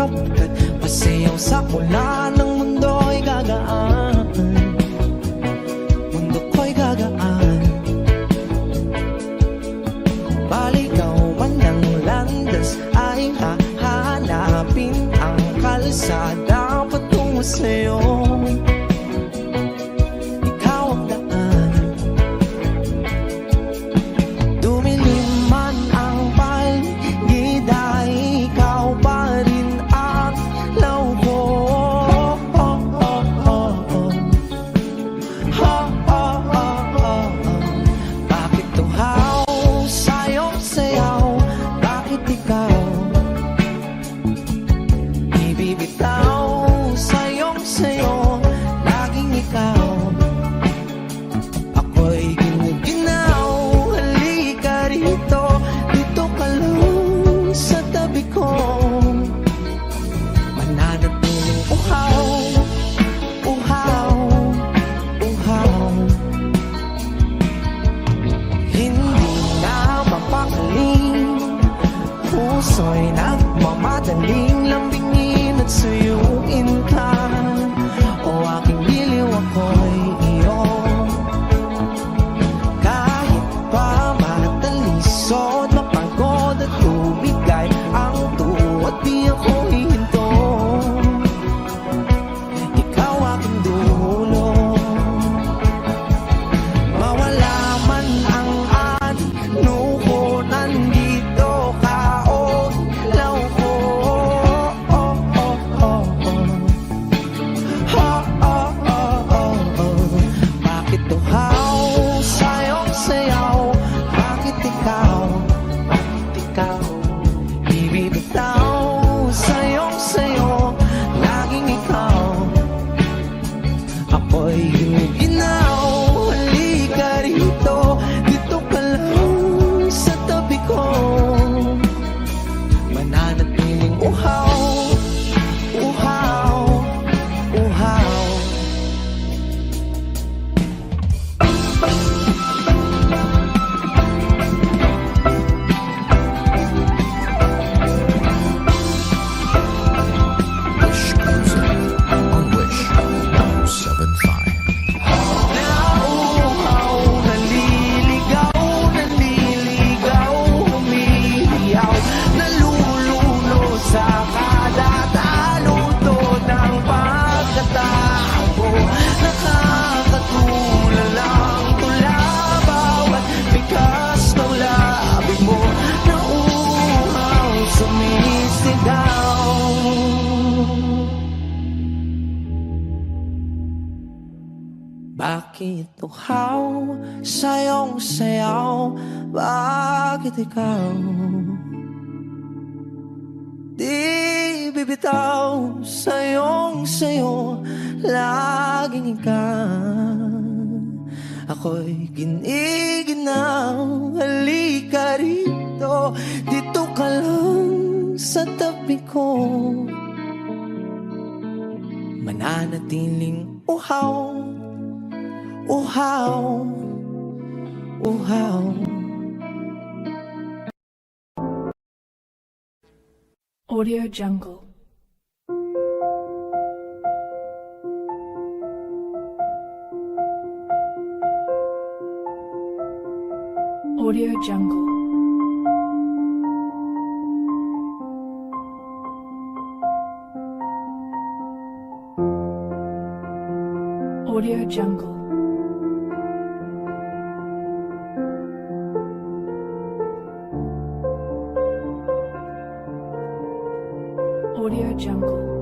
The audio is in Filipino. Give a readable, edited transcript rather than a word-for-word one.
kapkat pasayaw sa mula ng mundo'y gagaan. Mundo ko'y gagaan. Baligaw man ng landas ay hahanapin ang kalsada patungo sa'yo. Ikaw ang daan. Dumilim man ang paligid ay ikaw pa rin ang law ko. Bakit tuhaw sa'yong sayaw? Bakit ikaw ibibitaw sa'yong sayo? Laging ikaw. Ako'y ginuginaw. Halika rito, dito ka lang sa tabi ko. Mananatiling uhaw, uhaw, uhaw. Hindi na mapakaling, puso'y nagmamadaling lambingin at suyuin ka. O aking biliw, ako'y iyo. Kahit pa matalisod, mapagod at tumigay ang tuwa, di ako hihinto. Ikaw aking dulo. Mawala man ang ano ko, nandito ka o law ko. Bakit tuhaw sa'yong sayaw? Bakit ikaw ibibitaw sa'yong sayo? Laging ikaw. Ako'y ginuginaw. Halika rito, dito ka lang sa tabi ko. Mananatiling uhaw, uhaw, uhaw. Wish Music on Wish 1075. Nauuhaw, naliligaw, naliligaw, humihiyaw, nalululo sa kada taluto ng pagkatao. Nakakatulala ang tula, bawat bigas ng labi mo. Nauuhaw, sumisigaw. Bakit tuhaw sa'yong sayaw? Bakit ikaw di bibitaw sa'yong sayo? Laging ikaw. Ako'y giniginaw. Halika rito, dito ka lang sa tabi ko. Mananatiling uhaw, uhaw, uhaw. Audio Jungle. Audio Jungle. Audio Jungle. Audio Jungle.